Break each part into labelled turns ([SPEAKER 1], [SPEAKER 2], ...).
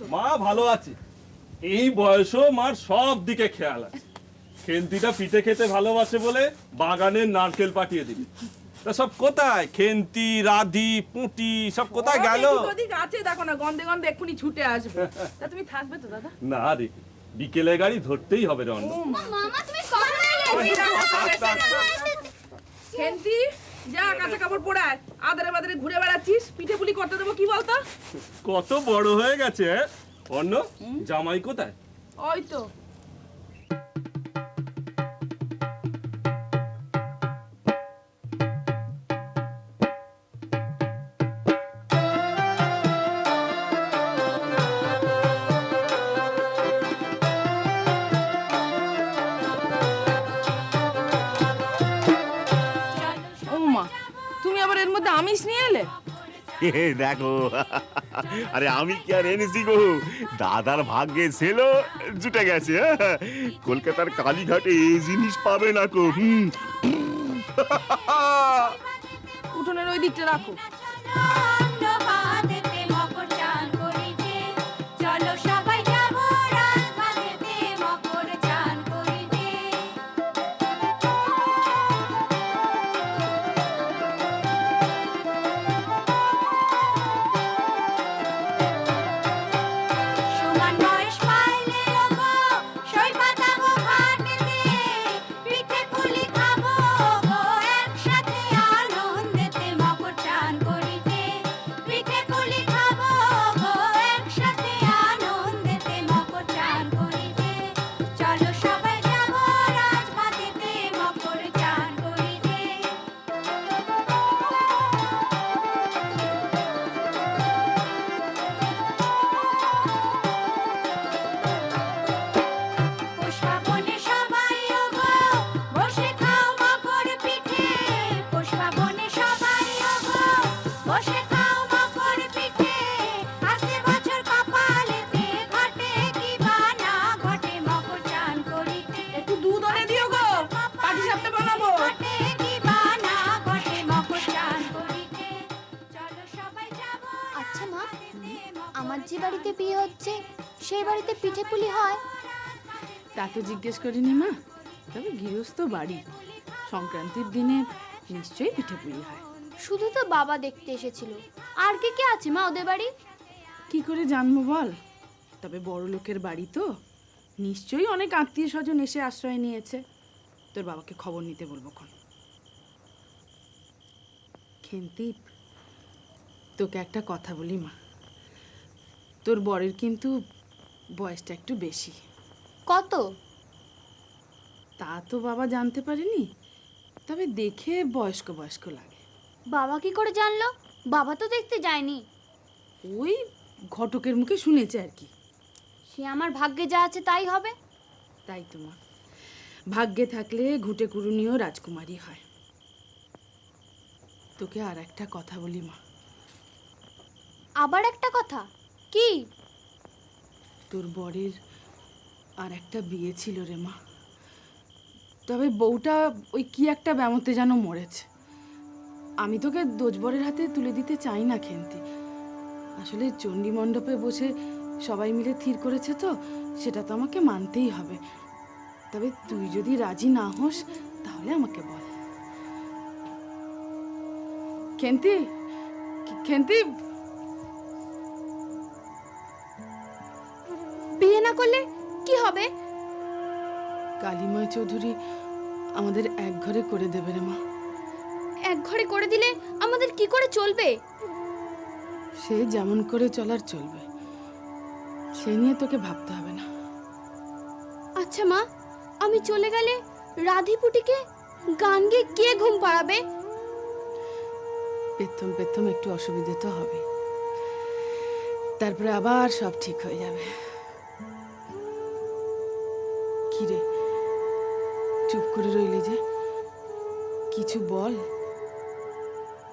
[SPEAKER 1] আছো?
[SPEAKER 2] মা ভালো আছে। এই বয়সেও মার সব দিকে খেয়াল আছে। খেন্তিটা পিঠে খেতে ভালোবাসে বলে বাগানের নারকেল পাঠিয়ে দিবি। তা সব কোথায়? খেন্তি, রাধি, পুঁটি সব কোথায় গেল?
[SPEAKER 1] ওদিক আছে, দেখো না, গন্ধে গন্ধে এক্ষুনি ছুটে আসবে। তা তুমি থাকবে তো দাদা?
[SPEAKER 2] না রে, বিকেলে গাড়ি ধরতেই হবে রন।
[SPEAKER 3] মামা তুমি কখন এলে?
[SPEAKER 1] খেন্তি, যা কাঁচা কাপড় পরে আয়। আদারে বাদারে ঘুরে বেড়াচ্ছিস, পিঠে পুলি করতে দেবো কি বলতো?
[SPEAKER 2] কত বড় হয়ে গেছে অন্য। জামাই কোথায়?
[SPEAKER 1] ওই তো। ও মা, তুমি আবার এর মধ্যে আমিষ নিয়ে এলে?
[SPEAKER 4] দেখো, আরে আমি কি আর এনেছি গো, দাদার ভাগ্যে ছিল জুটে গেছে। কলকাতার কালীঘাটে এই জিনিস পাবে না গো।
[SPEAKER 1] উঠোনের ওই দিকটা রাখো।
[SPEAKER 3] আমার যে বাড়িতে বিয়ে হচ্ছে সেই বাড়িতে পিঠে পুলি হয়?
[SPEAKER 1] তা তো জিজ্ঞেস করিনি মা, তবে গৃহস্থ বাড়ি, সংক্রান্তির দিনে নিশ্চয়ই পিঠে পুলি হয়।
[SPEAKER 3] শুধু তো বাবা দেখতে এসেছিল, আর কে কে আছে মা ওদের বাড়ি?
[SPEAKER 1] কি করে জানবো বল? তবে বড় লোকের বাড়ি তো, নিশ্চয়ই অনেক আত্মীয় স্বজন এসে আশ্রয় নিয়েছে। তোর বাবাকে খবর নিতে বলবো কোন। খেন্তি, তোকে একটা কথা বলি মা, তোর বরের কিন্তু বয়সটা একটু বেশি।
[SPEAKER 3] কত?
[SPEAKER 1] তা তো বাবা জানতে পারিনি, তবে দেখে বয়স্ক বয়স্ক লাগে।
[SPEAKER 3] বাবা কি করে জানলো? বাবা তো দেখতে যায়নি।
[SPEAKER 1] ওই ঘটকের মুখে শুনেছে আর কি।
[SPEAKER 3] সে আমার ভাগ্যে যা আছে তাই হবে।
[SPEAKER 1] তাই তো মা, ভাগ্যে থাকলে ঘুঁটে কুড়ুনিও রাজকুমারী হয়। তোকে আর একটা কথা বলি মা।
[SPEAKER 3] আবার একটা কথা? কি?
[SPEAKER 1] তোর বরের আর একটা বিয়ে ছিল রে মা, তবে বউটা ওই কি একটা ব্যামতে যেন মরেছে। আমি তোকে দোজবরের হাতে তুলে দিতে চাই না খেন্তি, আসলে চণ্ডী মণ্ডপে বসে সবাই মিলে স্থির করেছে তো, সেটা তো আমাকে মানতেই হবে। তবে তুই যদি রাজি না হোস তাহলে আমাকে বল। খেন্তি, খেন্তি,
[SPEAKER 3] বিয়ে না করলে কি হবে?
[SPEAKER 1] কালিমা চৌধুরী আমাদের এক ঘরে করে দেবে রে মা।
[SPEAKER 3] এক ঘরে করে দিলে আমাদের কি করে চলবে?
[SPEAKER 1] সে যেমন করে চলার চলবে, সে নিয়ে তোকে ভাবতে হবে না।
[SPEAKER 3] আচ্ছা মা, আমি চলে গেলে রাধিপুটিকে গান গেয়ে কে ঘুম পাড়াবে?
[SPEAKER 1] প্রথম প্রথম একটু অসুবিধে তো হবে, তারপরে আবার সব ঠিক হয়ে যাবে। কি রে, চুপ করে রইলি যে, কিছু বল।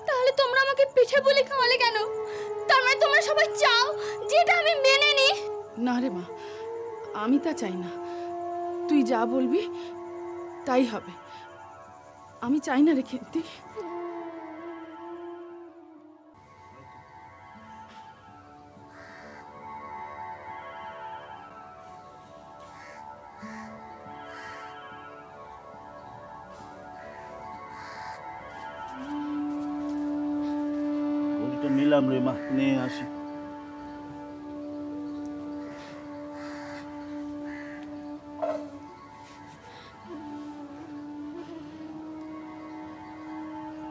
[SPEAKER 3] তাহলে তোমরা আমাকে পিঠে পুলি খাওয়ালে কেন? তার মানে তোমরা সবাই চাও যেটা আমি মেনে নিই?
[SPEAKER 1] না রে মা, আমি তা চাই না। তুই যা বলবি তাই হবে। আমি চাই না রে খেন্তি।
[SPEAKER 5] দিলাম রে মা, নিয়ে আসি।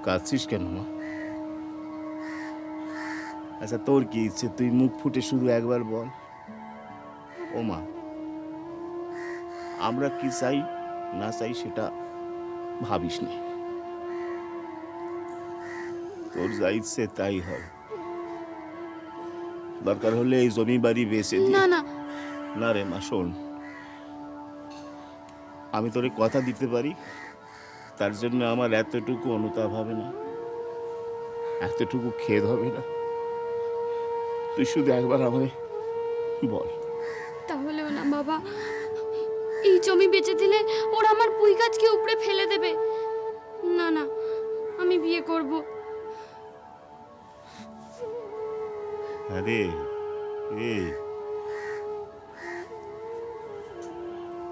[SPEAKER 4] কাঁদছিস কেন মা? আচ্ছা তোর কি ইচ্ছে, তুই মুখ ফুটে শুধু একবার বল। ও মা, আমরা কি চাই না চাই সেটা ভাবিস নি, তোর যা ইচ্ছে তাই হবে। দরকার হলে এই জমি বাড়ি বেচে দি।
[SPEAKER 3] না না,
[SPEAKER 4] না রে মা, শোন, আমি তোরে কথা দিতে পারি, তার জন্য আমার এতটুকু অনুতাপ হবে না, এতটুকু খেদ হবে না। তুই শুধু একবার আমায় বল।
[SPEAKER 3] তাহলেও না বাবা, এই জমি বেচে দিলে ওরা আমার পুঁই গাছকে উপড়ে ফেলে দেবে। না না, আমি বিয়ে করব।
[SPEAKER 4] আরে এই,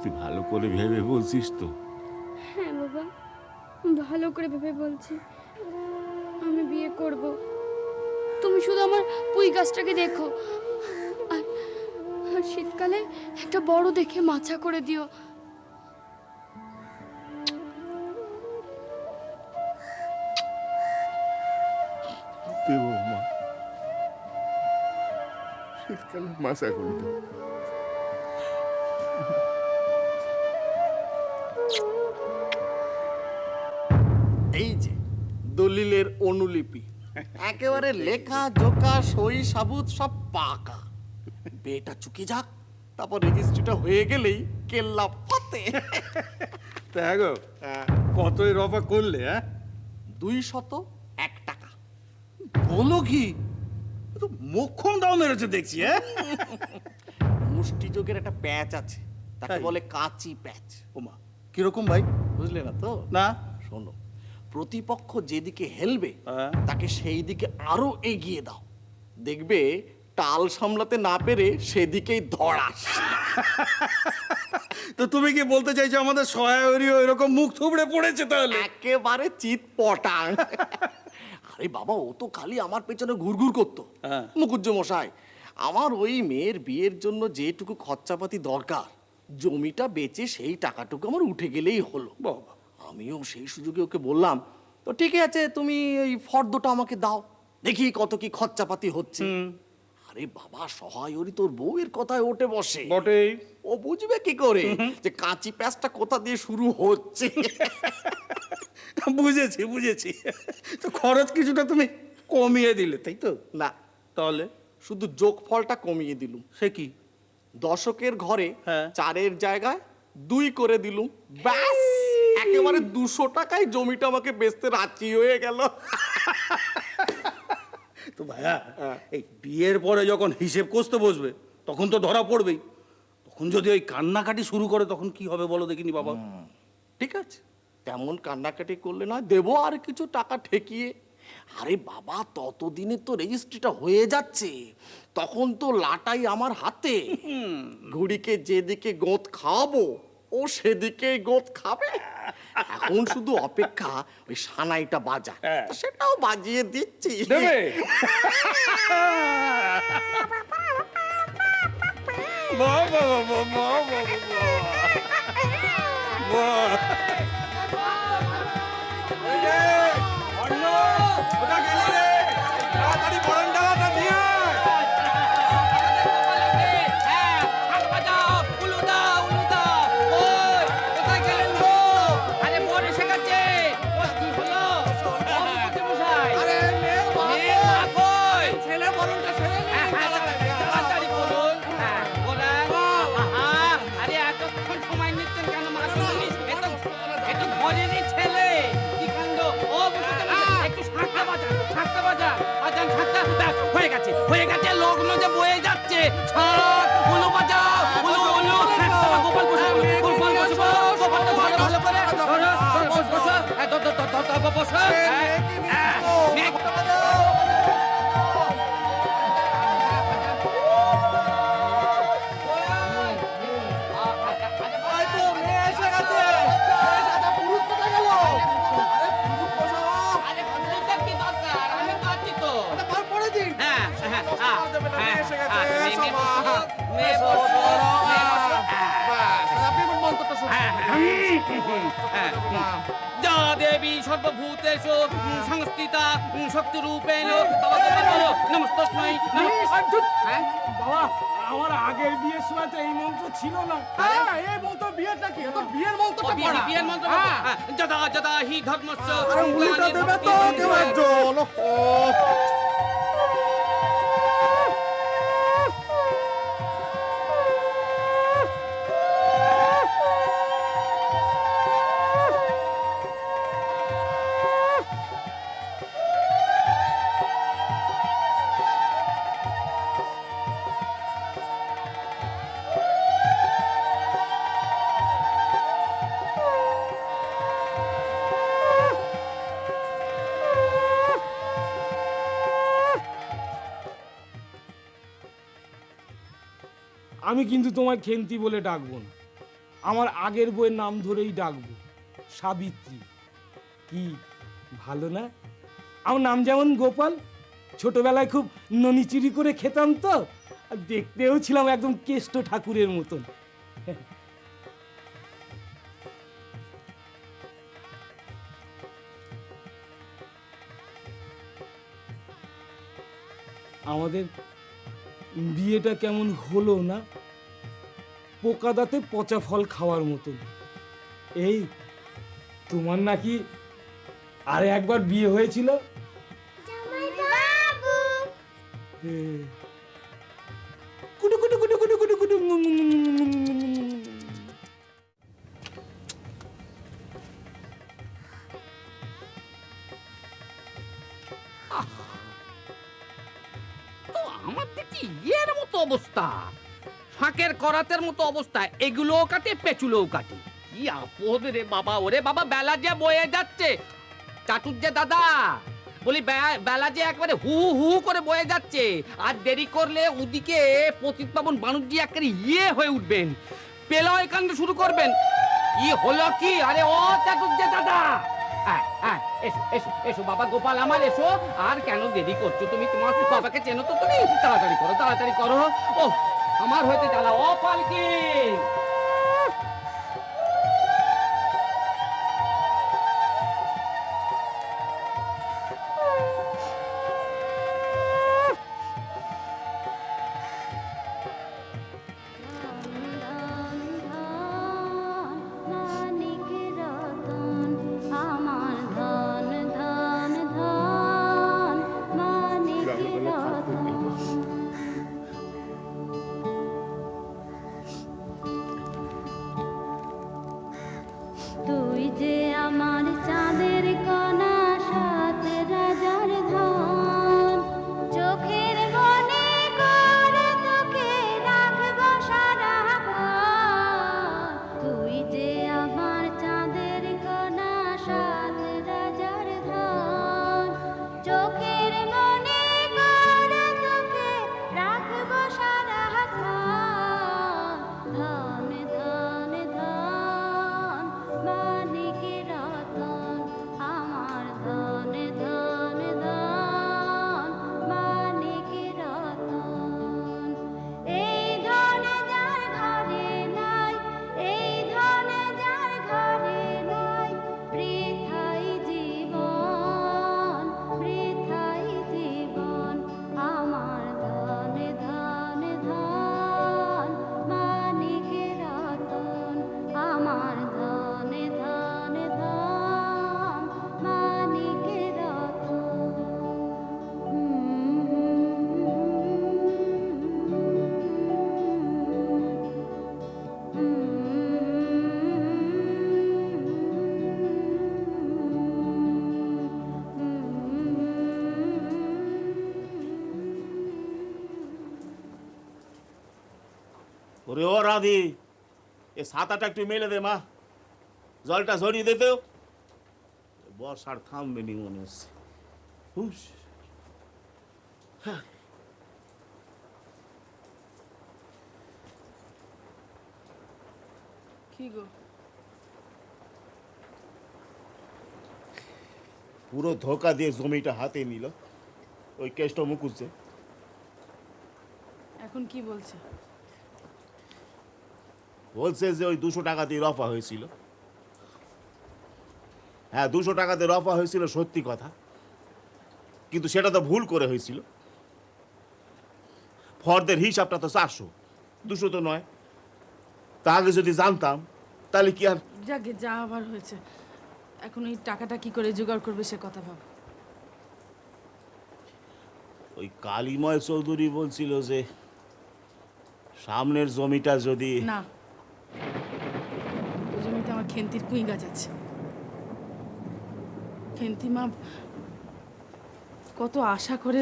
[SPEAKER 4] তুই ভালো করে ভেবে বলছিস তো?
[SPEAKER 3] হ্যাঁ বাবা, ভালো করে ভেবে বলছি, আমি বিয়ে করব। তুমি শুধু আমার পুঁই গাছটাকে দেখো, আর আর শীতকালে একটা বড় দেখে মাচা করে দিও।
[SPEAKER 4] দেবো মা, শীতকালে মাসা করে দেবো।
[SPEAKER 5] এই যে দলিলের অনুলিপি, একেবারে লেখা জোকা সই সাবুত সব পাকা। বেটা চুকে যাক, তারপর রেজিস্ট্রিটা হয়ে গেলেই কেল্লা ফতে।
[SPEAKER 6] দেখো কতই রফা করলে, হ্যাঁ?
[SPEAKER 5] 201 টাকা।
[SPEAKER 6] বলো কি, এ তো মোক্ষম দাও মেরেছে দেখছি, হ্যাঁ?
[SPEAKER 5] মুষ্টিযোগের একটা প্যাচ আছে, তাকে
[SPEAKER 6] তাই?
[SPEAKER 5] বলে কাঁচি প্যাচ।
[SPEAKER 6] ওমা কিরকম ভাই?
[SPEAKER 5] বুঝলে না তো?
[SPEAKER 6] না।
[SPEAKER 5] শোনো, প্রতিপক্ষ যেদিকে হেলবে
[SPEAKER 6] হ্যাঁ।
[SPEAKER 5] তাকে সেই দিকে আরো এগিয়ে দাও, দেখবে টাল সামলাতে না পেরে সেদিকেই ধড়াস।
[SPEAKER 6] তো তুমি কি বলতে চাইছো আমাদের সহায়রীও এরকম মুখ থুবড়ে পড়েছে তাহলে?
[SPEAKER 5] একেবারে চিত পটাং। আরে বাবা, ও তো খালি আমার পেছনে ঘুরঘুর করতো।
[SPEAKER 6] হ্যাঁ।
[SPEAKER 5] মুকুজ্জ মশাই, আমার ওই মেয়ের বিয়ের জন্য যেটুকু খরচাপাতি দরকার, জমিটা বেচে সেই টাকাটুকু আমার উঠে গেলেই হলো।
[SPEAKER 6] বাবা,
[SPEAKER 5] আমিও সেই সুযোগে ওকে বললাম, তো ঠিক আছে তুমি ওই ফর্দটা আমাকে দাও, দেখি কত কি খরচাপাতি হচ্ছে। আরে বাবা, সহায়রী তোর বউয়ের কথায় ওঠে বসে।
[SPEAKER 6] বটেই।
[SPEAKER 5] ও বুঝবে কি করে যে কাঁচি প্যাঁচটা কোথা দিয়ে শুরু হচ্ছে?
[SPEAKER 6] বুঝেছি বুঝেছি। তো খরচ কিছুটা তুমি কমিয়ে দিলে, তাই তো?
[SPEAKER 5] না,
[SPEAKER 6] তাহলে
[SPEAKER 5] শুধু যোগফলটা কমিয়ে দিলুম।
[SPEAKER 6] সে কি?
[SPEAKER 5] দশকের ঘরে
[SPEAKER 6] হ্যাঁ।
[SPEAKER 5] 4-এর জায়গায় 2 করে দিলুম, ব্যাস একেবারে 200 টাকায় জমিটা আমাকে বেচতে রাজি হয়ে গেল।
[SPEAKER 6] তো ভাইয়া, এই বিয়ের পরে যখন হিসেব কষতে বসবে তখন তো ধরা পড়বেই। তখন যদি ওই কান্নাকাটি শুরু করে তখন কি হবে বলো দেখিনি বাবা?
[SPEAKER 5] ঠিক আছে, তেমন কান্নাকাটি করলে নয়, দেবো আর কিছু টাকা ঠেকিয়ে। আরে বাবা, ততদিনে তো রেজিস্ট্রিটা হয়ে যাচ্ছে, তখন তো লাটাই আমার হাতে। ঘুড়িকে যেদিকে গোঁত খাওয়াবো ও সেদিকেই গোঁত খাবে। এখন শুধু অপেক্ষা ওই সানাইটা বাজা,
[SPEAKER 6] হ্যাঁ।
[SPEAKER 5] তো সেটাও বাজিয়ে দিচ্ছি।
[SPEAKER 6] দেবে? বাহ বাহ বাহ বাহ বাহ বাহ বাহ।
[SPEAKER 7] হয়ে গেছে, লগ্ন যে বয়ে যাচ্ছে। উলু বাজাও, উলু উলু। গোপাল বসো, গোপাল বসো, গোপালটা ধরো ভালো করে। ধরো, বসো, বসো, বসো। হ্যাঁ, যা দেবী সর্বভূতেষু সংস্থিতা শক্তিরূপেণ বাবা গোপাল বলো নমস্তস্মৈ হ্যাঁ
[SPEAKER 5] বাবা আমার আগের বিয়ের সময় তো এই মন্ত্র ছিল না। হ্যাঁ এই মন্ত্র বিয়েটা কি? তো বিয়ের মন্ত্রটা পড়া।
[SPEAKER 7] বিয়ের মন্ত্র
[SPEAKER 5] হ্যাঁ।
[SPEAKER 7] যদা যদা হি ধর্মস্য
[SPEAKER 5] আরে উল্টা দেবে তো কেউ একজন।
[SPEAKER 8] আমি কিন্তু তোমায় খেন্তি বলে ডাকবো না, আমার আগের বইয়ের নাম ধরেই ডাকবো, সাবিত্রী। কি ভালো না? আমার নাম যেমন গোপাল, ছোটবেলায় খুব ননিচুরি করে খেতাম তো, আর দেখতেও ছিলাম একদম কেষ্ট ঠাকুরের মতন। আমাদের বিয়েটা কেমন হলো না? পোকা দাঁতে পচা ফল খাওয়ার মতন। এই তোমার নাকি আর একবার বিয়ে হয়েছিল? কুটু কুটু কুটু কুটু কুটু কুটু।
[SPEAKER 7] তো আমার দেখি ইয়ের মতো অবস্থা, ফাঁকের করাতের মতো অবস্থা, এগুলোও কাটে পেঁচুলোও কাটে। কি আপদ রে বাবা, ওরে বাবা বেলা যে বয়ে যাচ্ছে। চাটুর্যে দাদা বলি বেলা যে একবারে হু হু করে বয়ে যাচ্ছে, আর দেরি করলে ওদিকে পতিত পাবন বাণুজ্যি একেবারে ইয়ে হয়ে উঠবেন, পেলয় কাণ্ড শুরু করবেন। কি হলো কি? আরে ও চাটুর্যে দাদা, এসো এসো এসো বাবা গোপাল আমার, এসো। আর কেন দেরি করছো তুমি? তোমার বাবাকে চেনো তো তুমি? তাড়াতাড়ি করো তাড়াতাড়ি করো। ও আমার হইতে জ্বালা। ও পালকি,
[SPEAKER 9] তুই যে আমার চাঁদের কণা, সাত রাজার ধন, চোখের মনে করে তোকে রাখবো সারাক্ষণ। তুই যে আমার চাঁদের কণা, সাত রাজার ধন, চোখের মনে করে তোকে রাখবো সারাক্ষণ। ধন ধন ধন মানিক রতন, আমার ধন ধন ধন মানিক রতন। এই ধন যার ঘরে নাই, এই ধন যার ঘরে নাই, বৃথাই জীবন, বৃথাই জীবন। আমার ধন ধন ধন মানিক রতন, আমার ধন ধন ধন মানিক
[SPEAKER 4] ওরে ও রাধি, এ ছাতাটা একটু মেলে দে মা, জলটা ঝরিয়ে দে তো। বর্ষার থামবে নি মনে হচ্ছে। হুস।
[SPEAKER 1] কি গো?
[SPEAKER 4] পুরো ধোকা দিয়ে জমিটা হাতে নিল ওই কেষ্ট মুকুজ্জে।
[SPEAKER 1] এখন কি বলছে?
[SPEAKER 4] বলছে যে ওই 200 টাকা দিয়ে রফা হয়েছিল, হ্যাঁ, 200 টাকাতে রফা হয়েছিল সত্যি কথা, কিন্তু সেটা তো ভুল করে হয়েছিল। ফর্দের হিসাবটা তো 400, 200 তো নয়। তা আগে যদি জানতাম তাহলে কি আর।
[SPEAKER 1] যাকে যা আবার হয়েছে, এখন ওই টাকাটা কি করে জোগাড় করবে সে কথা ভাব।
[SPEAKER 4] ওই কালিময় চৌধুরী বলছিল যে সামনের জমিটা যদি।
[SPEAKER 1] না, ওই জমিতে আমার খেন্তির কুই গাছ আছে। খেন্তি মা কত আশা করে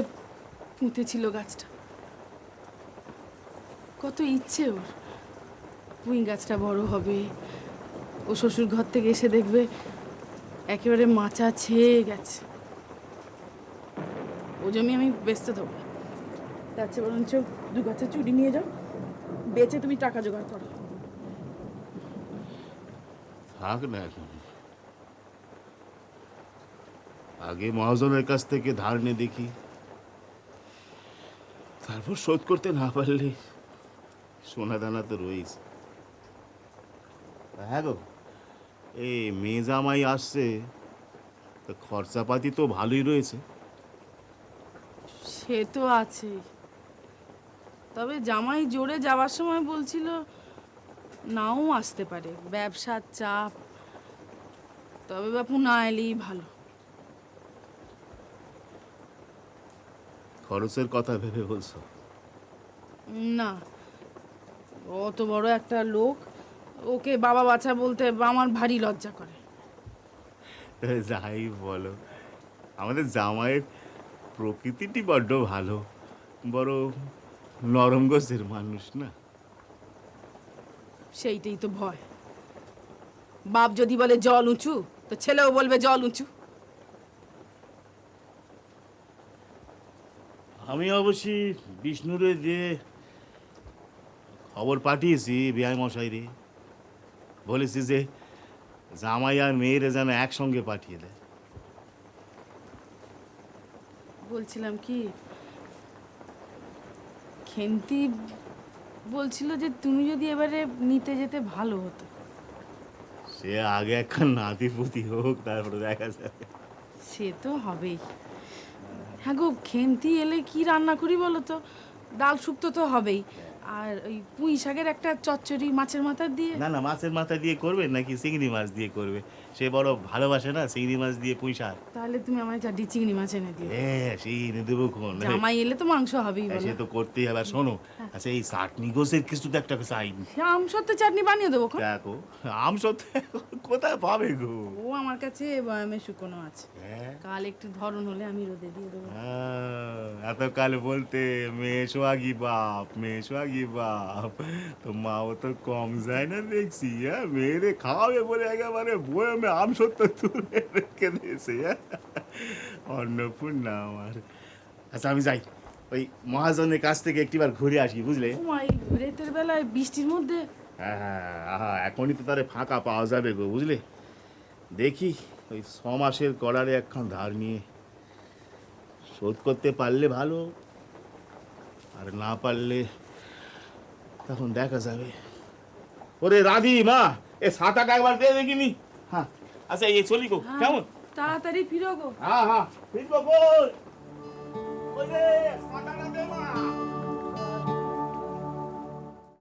[SPEAKER 1] পুঁতেছিল গাছটা, কত ইচ্ছে ওর পুঁই গাছটা বড় হবে, ও শ্বশুর ঘর থেকে এসে দেখবে একেবারে মাচা ছেয়ে গেছে। ও জমি আমি বেচতে দেবো, তার চেয়ে বরঞ্চ 2 গাছের চুড়ি নিয়ে যাও, বেচে তুমি টাকা জোগাড় করো।
[SPEAKER 4] থাক না এখন, আগে মহাজনের কাছ থেকে ধার নিয়ে দেখি, তারপর শোধ করতে না পারলে সোনা দানা তো রয়েছে। হ্যাঁ গো, এই মেয়ে জামাই আসছে, তা খরচাপাতি তো ভালোই রয়েছে।
[SPEAKER 1] সে তো আছে, তবে জামাই জোরে যাওয়ার সময় বলছিল নাও আসতে পারে, ব্যবসার চাপ। তবে বাপু না এলেই ভালো।
[SPEAKER 4] খরচের কথা ভেবে বলছো?
[SPEAKER 1] না, অত বড় একটা লোক, ওকে বাবা বাচ্চা বলতে আমার ভারী লজ্জা করে।
[SPEAKER 4] যাই বলো, আমাদের জামাইয়ের প্রকৃতিটি বড্ড ভালো, বড় নরম গোছের মানুষ না।
[SPEAKER 1] সেইটাই তো ভয়। বাপ যদি বলে জল উঁচু, তো ছেলেও বলবে জল উঁচু।
[SPEAKER 4] আমি অবশ্যই বিষ্ণুরে দিয়ে খবর পাঠিয়েছি বিআই মশাই রে, বলেছি যে জামাই আর মেয়েরে যেন একসঙ্গে পাঠিয়ে দেয়।
[SPEAKER 1] বলছিলাম কি, খেন্তি বলছিল যে তুমি যদি এবারে নিতে যেতে ভালো হতো।
[SPEAKER 4] সে আগে একখান নাতিপুতি হোক, তারপরে দেখা যাবে।
[SPEAKER 1] সে তো হবেই। হ্যাঁ গো, খেন্তি এলে কি রান্না করি বলো তো? ডাল শুক্তো তো হবেই, আর ওই পুঁই শাকের একটা চচ্চড়ি মাছের মাথা দিয়ে।
[SPEAKER 4] না না, মাছের মাথা দিয়ে করবে নাকি চিংড়ি মাছ দিয়ে করবে? সে বড় ভালোবাসে না চিংড়ি মাছ দিয়ে পুঁই শাক।
[SPEAKER 1] তাহলে তুমি আমায় 4টি চিংড়ি মাছ এনে দিও।
[SPEAKER 4] হ্যাঁ, সেই এনে দেবো কোন।
[SPEAKER 1] জামাই এলে তো মাংস হবেই
[SPEAKER 4] হ্যাঁ,
[SPEAKER 1] বলো।
[SPEAKER 4] সে তো করতেই হবে। আর শোনো, আচ্ছা এই চাটনি গোছের কিছু তো একটা চাই।
[SPEAKER 1] আম সত্যি চাটনি বানিয়ে দেবো খন।
[SPEAKER 4] দেখো, আম সত্যি কোথায় পাবে গো?
[SPEAKER 1] ও আমার কাছে বয়ামে শুকনো আছে,
[SPEAKER 4] হ্যাঁ,
[SPEAKER 1] কাল একটু ধরন হলে আমি রোদে দিয়ে দেবো।
[SPEAKER 4] এতকাল বলতে মেয়ে সোহাগী বাপ, মেয়ে সোহাগী বাপ, তো মাও তো কম যায় না দেখছি। হ্যাঁ, মেয়েরে খাওয়াবে বলে একেবারে বয়ামে আম সত্য তুলে রেখে দিয়েছে। অন্নপূর্ণা আমার। আচ্ছা আমি যাই, ওই মহাজনের কাছ থেকে একটিবার ঘুরে আসি, বুঝলে?
[SPEAKER 1] ও মা, এই রাতের বেলায় বৃষ্টির মধ্যে?
[SPEAKER 4] হ্যাঁ হ্যাঁ, আহা, এখনই তো তারে ফাঁকা পাওয়া যাবে গো, বুঝলে? দেখি ওই 6 মাসের করারে একখান ধার নিয়ে শোধ করতে পারলে ভালো, আর না পারলে তখন দেখা যাবে। ওরে রাধি মা, এ 7-8 একবার দিয়ে দেখিনি। হ্যাঁ, আচ্ছা এই চলি গো,
[SPEAKER 1] হ্যাঁ,
[SPEAKER 4] কেমন?
[SPEAKER 1] তাড়াতাড়ি ফিরো গো।
[SPEAKER 4] হ্যাঁ হ্যাঁ, ফিরবো কই? ওরে 7-8 দে মা।